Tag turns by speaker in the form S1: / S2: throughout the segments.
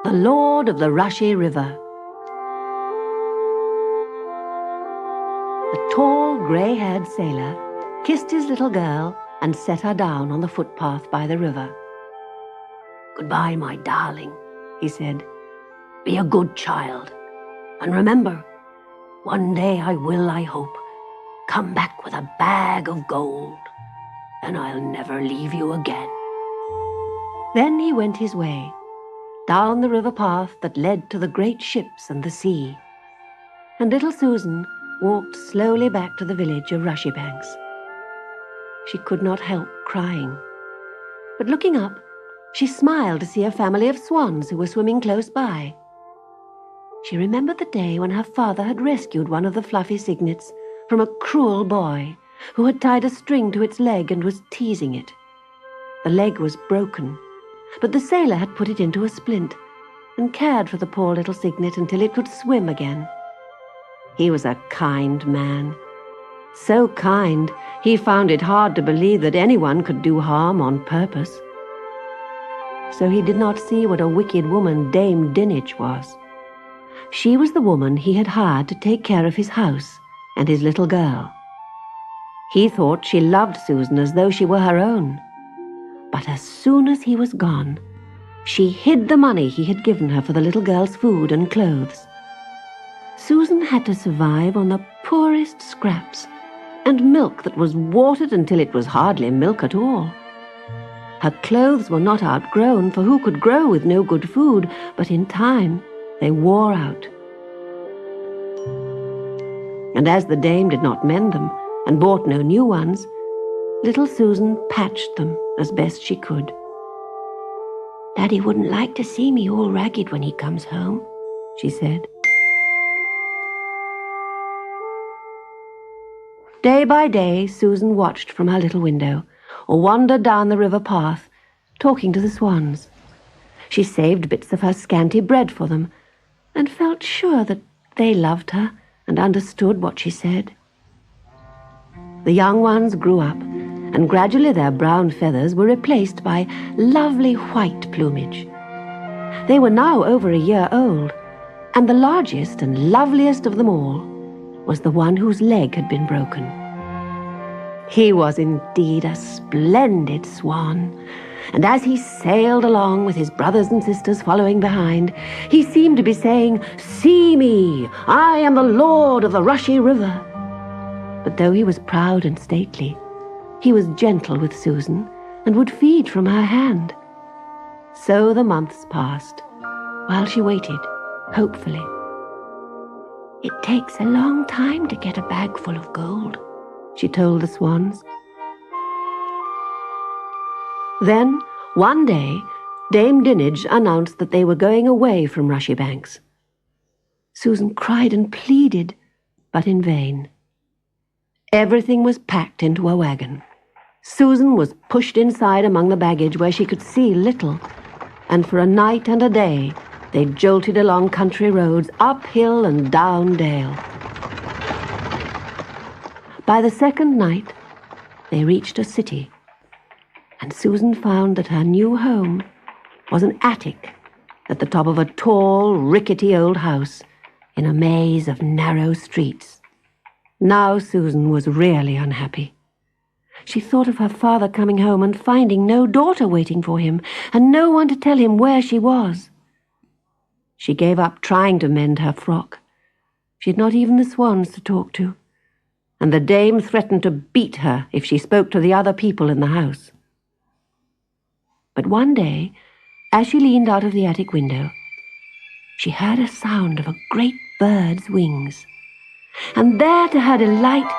S1: The Lord of the Rushie River. A tall, grey-haired sailor kissed his little girl and set her down on the footpath by the river. "Goodbye, my darling," he said. "Be a good child. And remember, one day I will, I hope, come back with a bag of gold. Then I'll never leave you again." Then he went his way, down the river path that led to the great ships and the sea. And little Susan walked slowly back to the village of Rushie Banks. She could not help crying. But looking up, she smiled to see a family of swans who were swimming close by. She remembered the day when her father had rescued one of the fluffy cygnets from a cruel boy who had tied a string to its leg and was teasing it. The leg was broken, but the sailor had put it into a splint and cared for the poor little cygnet until it could swim again. He was a kind man. So kind, he found it hard to believe that anyone could do harm on purpose. So he did not see what a wicked woman Dame Dinich was. She was the woman he had hired to take care of his house and his little girl. He thought she loved Susan as though she were her own. But as soon as he was gone, she hid the money he had given her for the little girl's food and clothes. Susan had to survive on the poorest scraps and milk that was watered until it was hardly milk at all. Her clothes were not outgrown, for who could grow with no good food, but in time they wore out. And as the dame did not mend them and bought no new ones, little Susan patched them as best she could. "Daddy wouldn't like to see me all ragged when he comes home," she said. Day by day, Susan watched from her little window, or wandered down the river path, talking to the swans. She saved bits of her scanty bread for them, and felt sure that they loved her and understood what she said. The young ones grew up, and gradually their brown feathers were replaced by lovely white plumage. They were now over a year old, and the largest and loveliest of them all was the one whose leg had been broken. He was indeed a splendid swan, and as he sailed along with his brothers and sisters following behind, he seemed to be saying, "See me, I am the Lord of the Rushie River." But though he was proud and stately, he was gentle with Susan and would feed from her hand. So the months passed, while she waited, hopefully. "It takes a long time to get a bag full of gold," she told the swans. Then, one day, Dame Dinich announced that they were going away from Rushie Banks. Susan cried and pleaded, but in vain. Everything was packed into a wagon. Susan was pushed inside among the baggage where she could see little, and for a night and a day they jolted along country roads, up hill and down dale. By the second night, they reached a city, and Susan found that her new home was an attic at the top of a tall, rickety old house in a maze of narrow streets. Now Susan was really unhappy. She thought of her father coming home and finding no daughter waiting for him, and no one to tell him where she was. She gave up trying to mend her frock. She had not even the swans to talk to, and the dame threatened to beat her if she spoke to the other people in the house. But one day, as she leaned out of the attic window, she heard a sound of a great bird's wings, and there, to her delight,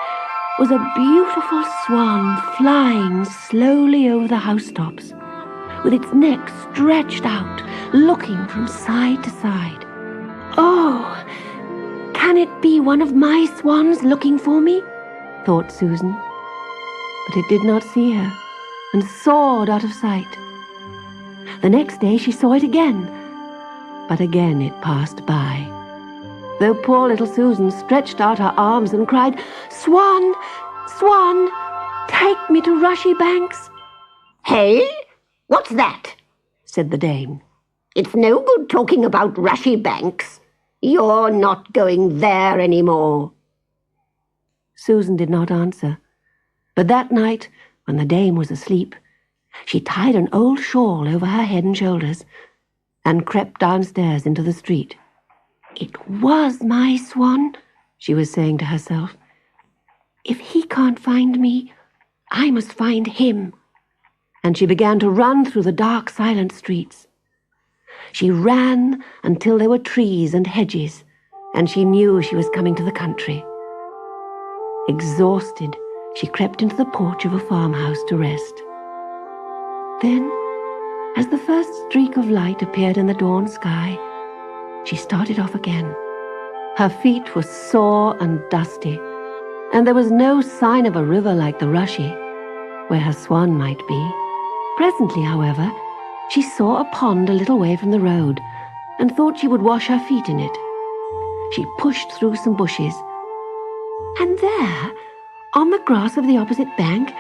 S1: was a beautiful swan flying slowly over the housetops, with its neck stretched out, looking from side to side. "Oh, can it be one of my swans looking for me?" thought Susan. But it did not see her, and soared out of sight. The next day she saw it again, but again it passed by, though poor little Susan stretched out her arms and cried, "Swan, swan, take me to Rushie Banks."
S2: "Hey, what's that?"
S1: said the dame.
S2: It's no good talking about Rushie banks. You're not going there anymore."
S1: Susan did not answer, but that night, when the dame was asleep, she tied an old shawl over her head and shoulders and crept downstairs into the street. "It was my swan," she was saying to herself. "If he can't find me, I must find him." And she began to run through the dark, silent streets. She ran until there were trees and hedges, and she knew she was coming to the country. Exhausted, she crept into the porch of a farmhouse to rest. Then, as the first streak of light appeared in the dawn sky, she started off again. Her feet were sore and dusty, and there was no sign of a river like the Rushie, where her swan might be. Presently, however, she saw a pond a little way from the road, and thought she would wash her feet in it. She pushed through some bushes, and there, on the grass of the opposite bank,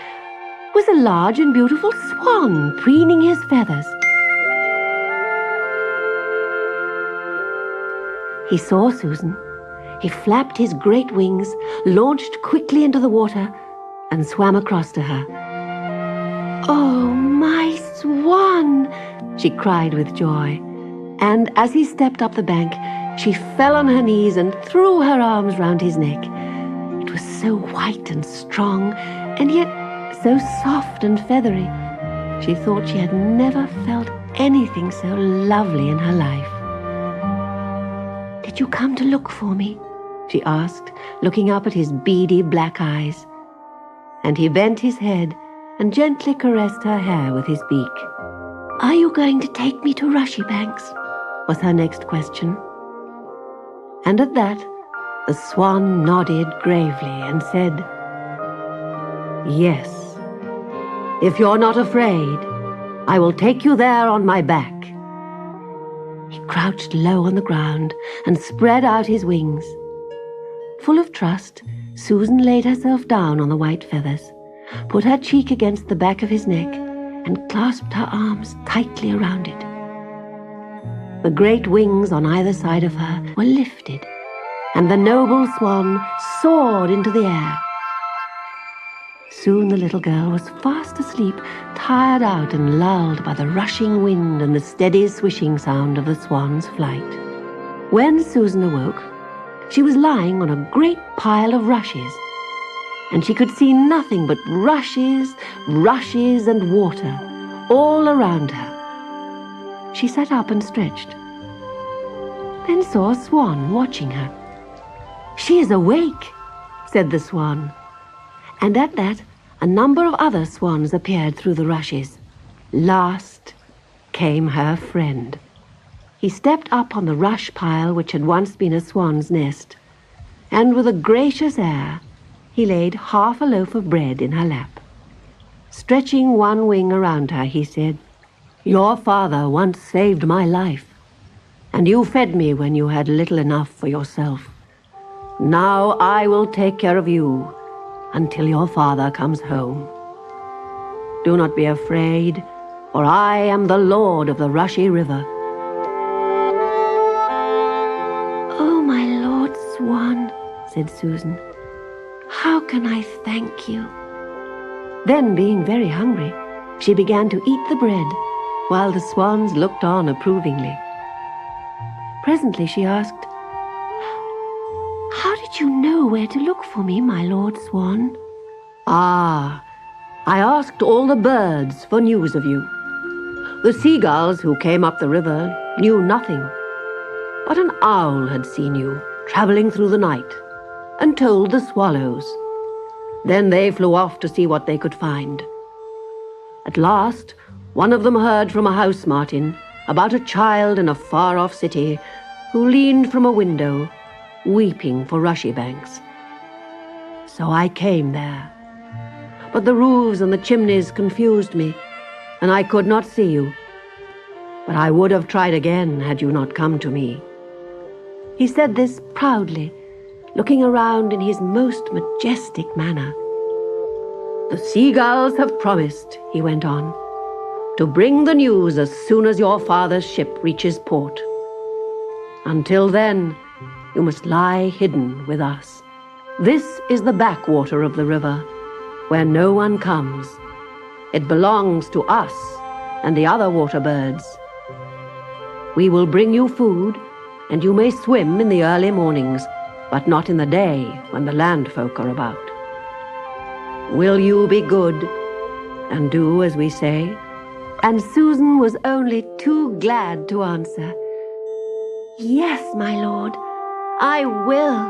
S1: was a large and beautiful swan preening his feathers. He saw Susan. He flapped his great wings, launched quickly into the water, and swam across to her. "Oh, my swan!" she cried with joy. And as he stepped up the bank, she fell on her knees and threw her arms round his neck. It was so white and strong, and yet so soft and feathery. She thought she had never felt anything so lovely in her life. "Did you come to look for me?" she asked, looking up at his beady black eyes. And he bent his head and gently caressed her hair with his beak. "Are you going to take me to Rushie banks?" was her next question. And at that, the swan nodded gravely and said, "Yes. If you're not afraid, I will take you there on my back." He crouched low on the ground and spread out his wings. Full of trust, Susan laid herself down on the white feathers, put her cheek against the back of his neck, and clasped her arms tightly around it. The great wings on either side of her were lifted, and the noble swan soared into the air. Soon the little girl was fast asleep, tired out and lulled by the rushing wind and the steady swishing sound of the swan's flight. When Susan awoke, she was lying on a great pile of rushes, and she could see nothing but rushes, rushes, and water all around her. She sat up and stretched, then saw a swan watching her. "She is awake," said the swan. And at that, a number of other swans appeared through the rushes. Last came her friend. He stepped up on the rush pile which had once been a swan's nest, and with a gracious air, he laid half a loaf of bread in her lap. Stretching one wing around her, he said, "Your father once saved my life, and you fed me when you had little enough for yourself. Now I will take care of you until your father comes home. Do not be afraid, for I am the Lord of the Rushie River." "Oh, my Lord Swan," said Susan, "how can I thank you?" Then, being very hungry, she began to eat the bread, while the swans looked on approvingly. Presently she asked, "How did you know where to look for me, my Lord Swan?" "Ah, I asked all the birds for news of you. The seagulls who came up the river knew nothing, but an owl had seen you traveling through the night and told the swallows. Then they flew off to see what they could find. At last, one of them heard from a house martin about a child in a far-off city who leaned from a window, weeping for Rushie banks. So I came there, but the roofs and the chimneys confused me, and I could not see you. But I would have tried again had you not come to me." He said this proudly, looking around in his most majestic manner. "The seagulls have promised," he went on, to bring the news as soon as your father's ship reaches port. Until then, you must lie hidden with us. This is the backwater of the river, where no one comes. It belongs to us and the other water birds. We will bring you food, and you may swim in the early mornings, but not in the day when the land folk are about. Will you be good and do as we say?" And Susan was only too glad to answer, "Yes, my lord, I will."